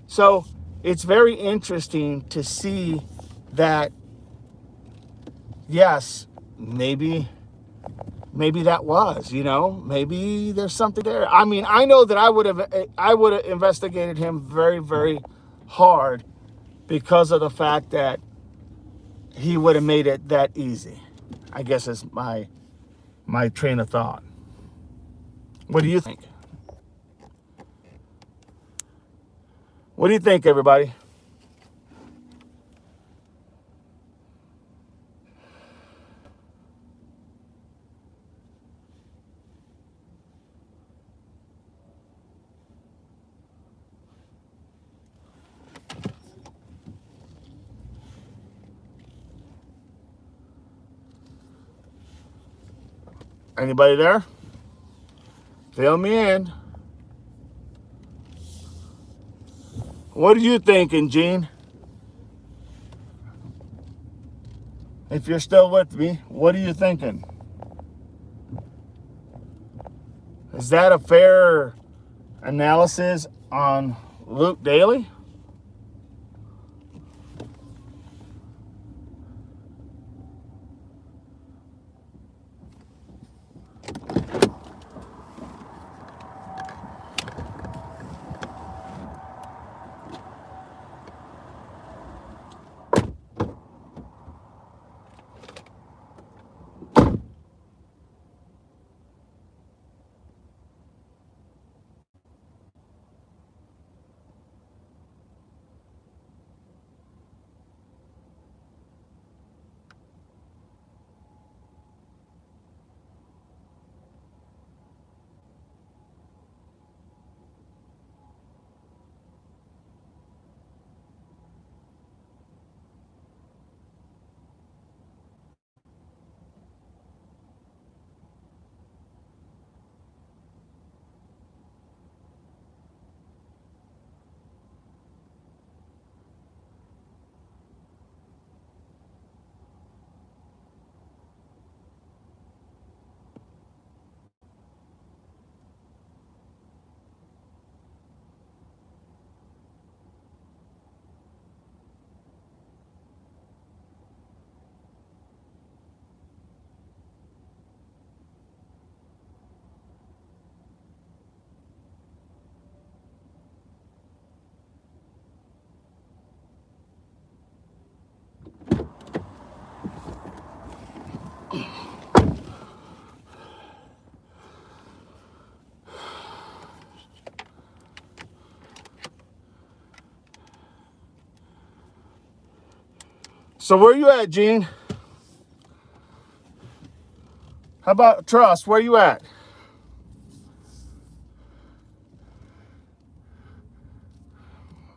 So it's very interesting to see that, yes, maybe that was, maybe there's something there. I mean, I know that I would have investigated him very, very hard because of the fact that he would have made it that easy. I guess is my train of thought. What do you think? What do you think, everybody? Anybody there? Fill me in. What are you thinking, Gene? If you're still with me, what are you thinking? Is that a fair analysis on Luke Daly? So where you at, Gene? How about Trust? Where you at?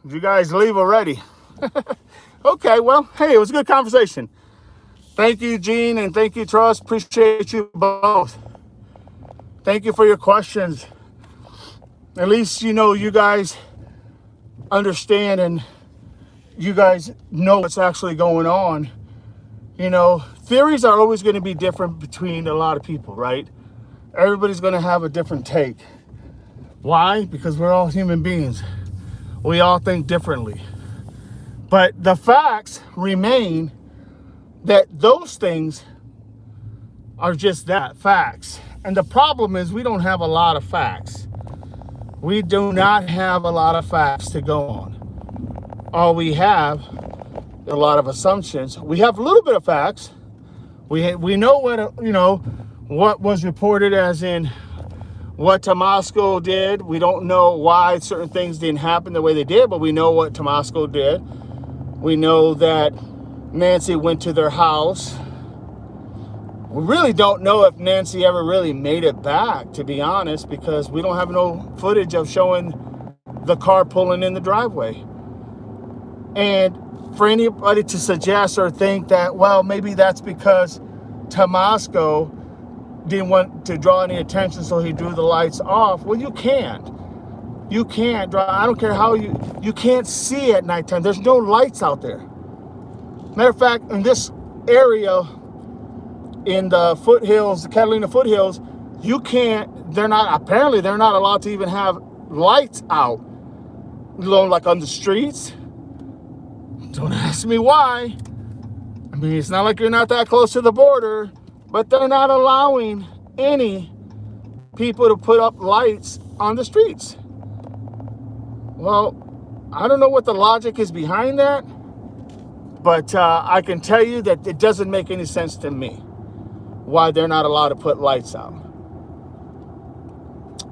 Did you guys leave already? Okay, well, hey, it was a good conversation. Thank you, Gene, and thank you, Trust. Appreciate you both. Thank you for your questions. At least, you guys understand and you guys know what's actually going on. Theories are always going to be different between a lot of people, right? Everybody's going to have a different take. Why? Because we're all human beings. We all think differently. But the facts remain that those things are just that, facts. And the problem is we don't have a lot of facts. We do not have a lot of facts to go on. All we have a lot of assumptions. We have a little bit of facts. We know what was reported, as in what Tomasco did. We don't know why certain things didn't happen the way they did, but we know what Tomasco did. We know that Nancy went to their house. We really don't know if Nancy ever really made it back, to be honest, because we don't have no footage of showing the car pulling in the driveway. And for anybody to suggest or think that, well, maybe that's because Tomasco didn't want to draw any attention, so he drew the lights off. Well, you can't. You can't draw. I don't care how you can't see at nighttime. There's no lights out there. Matter of fact, in this area, in the foothills, the Catalina foothills, you can't, apparently they're not allowed to even have lights out, like on the streets. Don't ask me why. I mean, it's not like you're not that close to the border, but they're not allowing any people to put up lights on the streets. Well, I don't know what the logic is behind that, but I can tell you that it doesn't make any sense to me why they're not allowed to put lights out.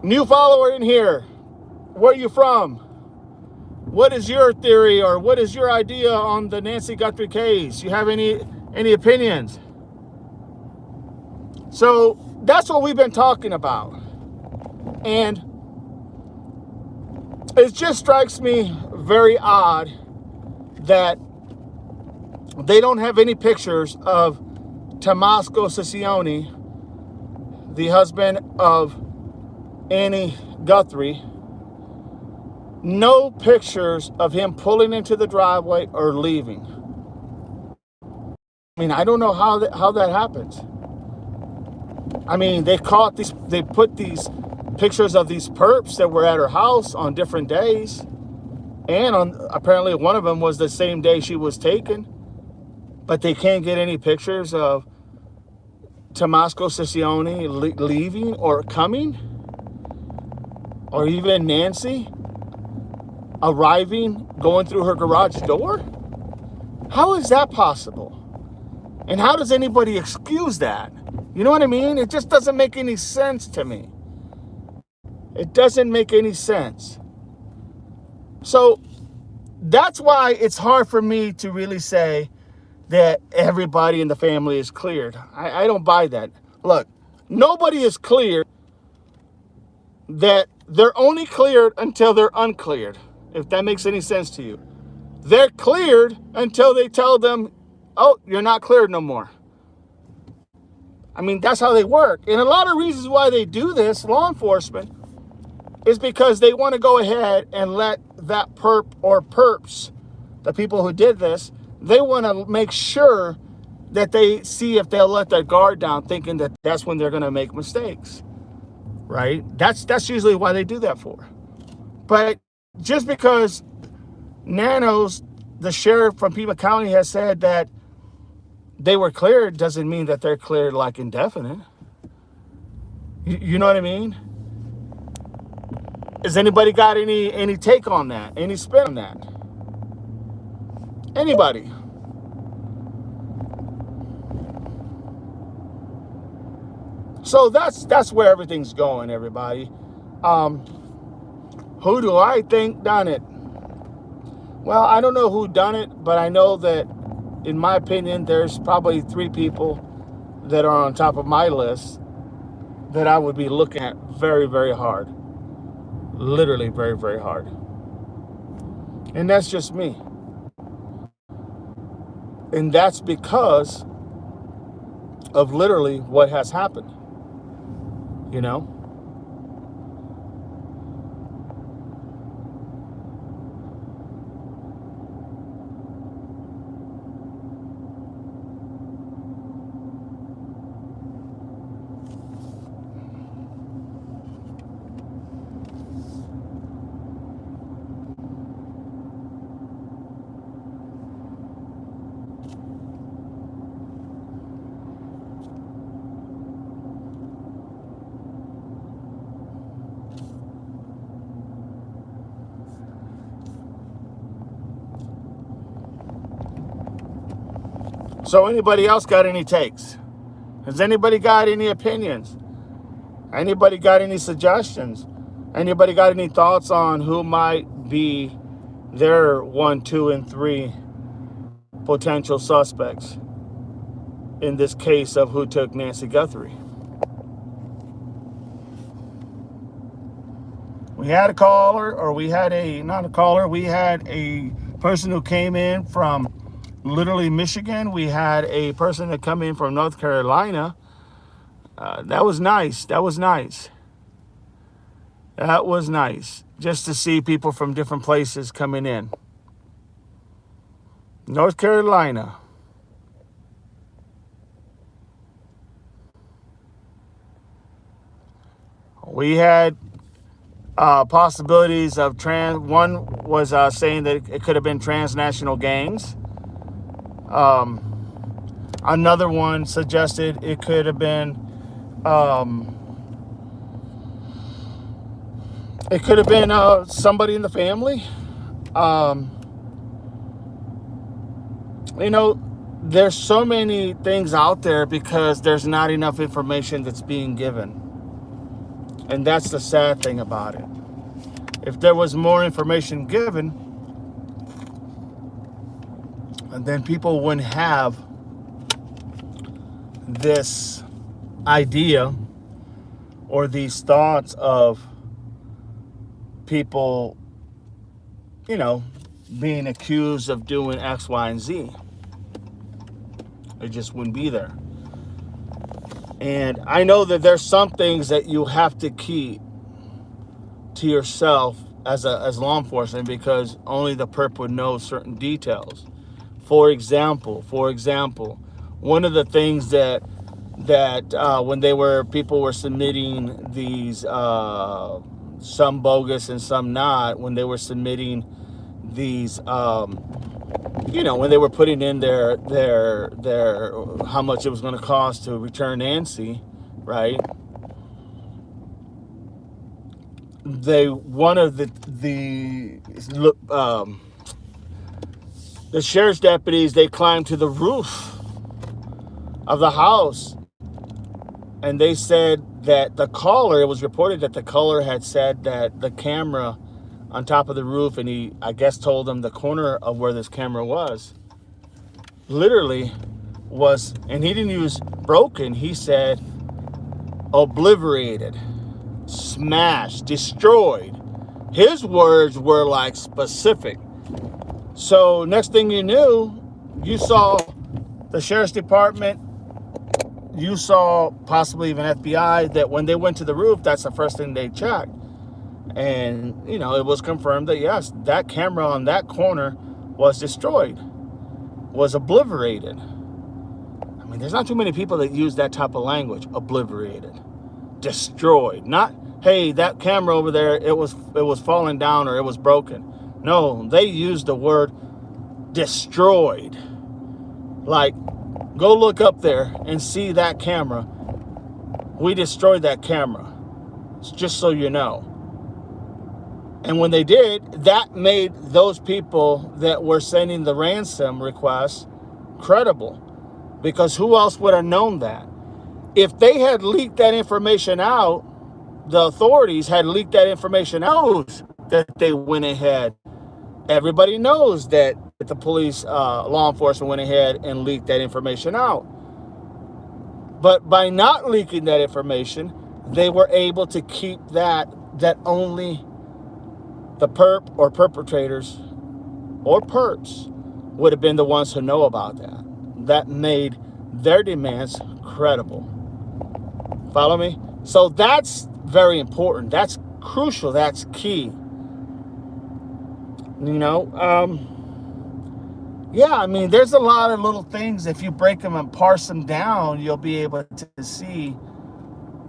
New follower in here. Where are you from? What is your theory, or what is your idea on the Nancy Guthrie case? You have any opinions? So that's what we've been talking about. And it just strikes me very odd that they don't have any pictures of Tomasco Ciccione, the husband of Annie Guthrie. No pictures of him pulling into the driveway or leaving. I mean, I don't know how that happens. I mean, they put these pictures of these perps that were at her house on different days, and apparently one of them was the same day she was taken, but they can't get any pictures of Tomasco Ciccione leaving or coming, or even Nancy arriving, going through her garage door. How is that possible? And how does anybody excuse that? You know what I mean? It just doesn't make any sense to me. It doesn't make any sense. So that's why it's hard for me to really say that everybody in the family is cleared. I don't buy that. Look, nobody is cleared. That they're only cleared until they're uncleared, if that makes any sense to you. They're cleared until they tell them, oh, you're not cleared no more. I mean, that's how they work. And a lot of reasons why they do this, law enforcement, is because they want to go ahead and let that perp or perps, the people who did this, they want to make sure that they see if they'll let their guard down, thinking that that's when they're going to make mistakes, right? That's usually why they do that for. But just because Nanos, the sheriff from Pima County, has said that they were cleared doesn't mean that they're cleared like indefinite. You know what I mean? Has anybody got any take on that? Any spin on that? Anybody? So that's where everything's going, everybody. Who do I think done it? Well, I don't know who done it, but I know that, in my opinion, there's probably 3 people that are on top of my list that I would be looking at very, very hard. Literally very, very hard. And that's just me. And that's because of literally what has happened. You know? So anybody else got any takes? Has anybody got any opinions? Anybody got any suggestions? Anybody got any thoughts on who might be their 1, 2, and 3 potential suspects in this case of who took Nancy Guthrie? We had a caller, or we had a, not a caller, we had a person who came in from literally Michigan. We had a person that come in from North Carolina. That was nice. That was nice. That was nice. Just to see people from different places coming in. North Carolina. We had possibilities of one was saying that it could have been transnational gangs. Another one suggested it could have been somebody in the family. You know, there's so many things out there because there's not enough information that's being given. And that's the sad thing about it. If there was more information given, then people wouldn't have this idea or these thoughts of people, being accused of doing X, Y, and Z. It just wouldn't be there. And I know that there's some things that you have to keep to yourself as law enforcement because only the perp would know certain details. For example, one of the things that when people were submitting these some bogus and some not, when they were submitting these when they were putting in their how much it was going to cost to return Nancy, right? One of the sheriff's deputies, they climbed to the roof of the house, and they said that it was reported that the caller had said that the camera on top of the roof, and he, I guess, told them the corner of where this camera was, literally was, and he didn't use broken, he said obliterated, smashed, destroyed. His words were like specific. So next thing you knew, you saw the sheriff's department, you saw possibly even FBI, that when they went to the roof, that's the first thing they checked. And, it was confirmed that, yes, that camera on that corner was destroyed, was obliterated. I mean, there's not too many people that use that type of language, obliterated, destroyed. Not, hey, that camera over there, it was falling down or it was broken. No, they used the word destroyed. Like, go look up there and see that camera. We destroyed that camera, just so you know. And when they did, that made those people that were sending the ransom requests credible. Because who else would have known that? If they had leaked that information out, the authorities had leaked that information out, that they went ahead. Everybody knows that the police, law enforcement went ahead and leaked that information out. But by not leaking that information, they were able to keep that only the perp or perpetrators or perps would have been the ones who know about that. That made their demands credible. Follow me? So that's very important. That's crucial. That's key. Yeah, I mean, there's a lot of little things. If you break them and parse them down, you'll be able to see,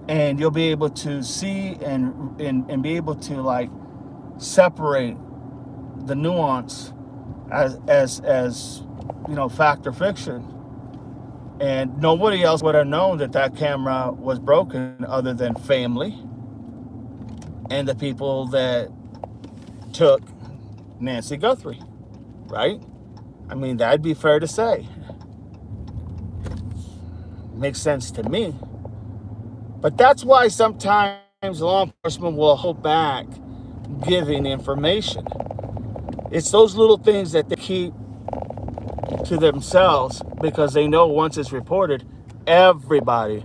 and you'll be able to see and be able to like separate the nuance as fact or fiction. And nobody else would have known that camera was broken other than family and the people that took Nancy Guthrie, right? I mean, that'd be fair to say. Makes sense to me. But that's why sometimes law enforcement will hold back giving information. It's those little things that they keep to themselves because they know once it's reported, everybody.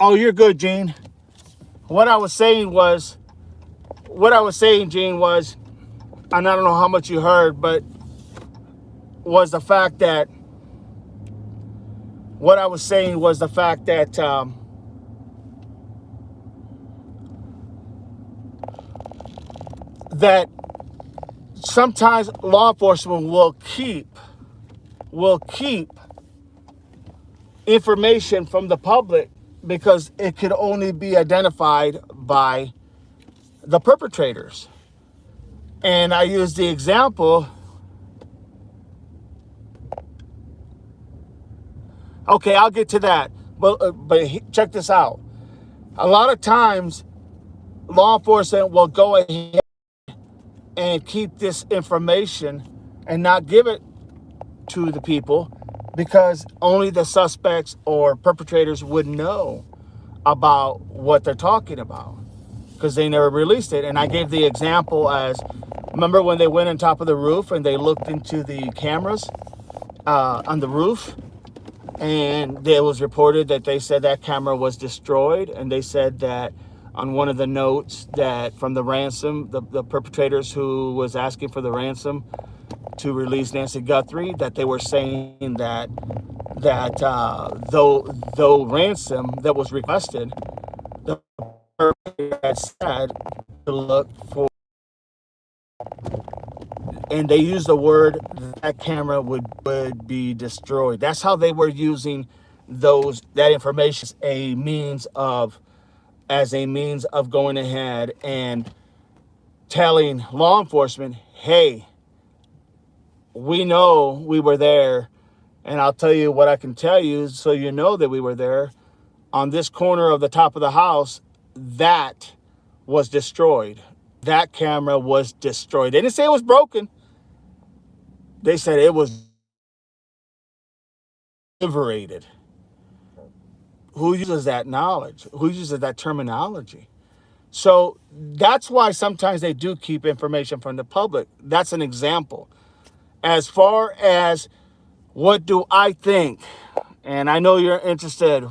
Oh, you're good, Gene. What I was saying was, what I was saying, Gene, was, and I don't know how much you heard, but was the fact that what I was saying was the fact that that sometimes law enforcement will keep information from the public because it could only be identified by the perpetrators. And I use the example. Okay, I'll get to that. But check this out. A lot of times, law enforcement will go ahead and keep this information and not give it to the people because only the suspects or perpetrators would know about what they're talking about because they never released it. And I gave the example as, remember when they went on top of the roof and they looked into the cameras on the roof, and it was reported that they said that camera was destroyed, and they said that on one of the notes that from the ransom, the perpetrators who was asking for the ransom to release Nancy Guthrie, that they were saying that though ransom that was requested, the perpetrator had said to look for, and they used the word that camera would be destroyed. That's how they were using that information as a means of going ahead and telling law enforcement, hey, we know we were there, and I'll tell you what I can tell you so you know that we were there. On this corner of the top of the house, that was destroyed. That camera was destroyed. They didn't say it was broken. They said it was liberated. Who uses that knowledge? Who uses that terminology? So that's why sometimes they do keep information from the public. That's an example. As far as what do I think, and I know you're interested.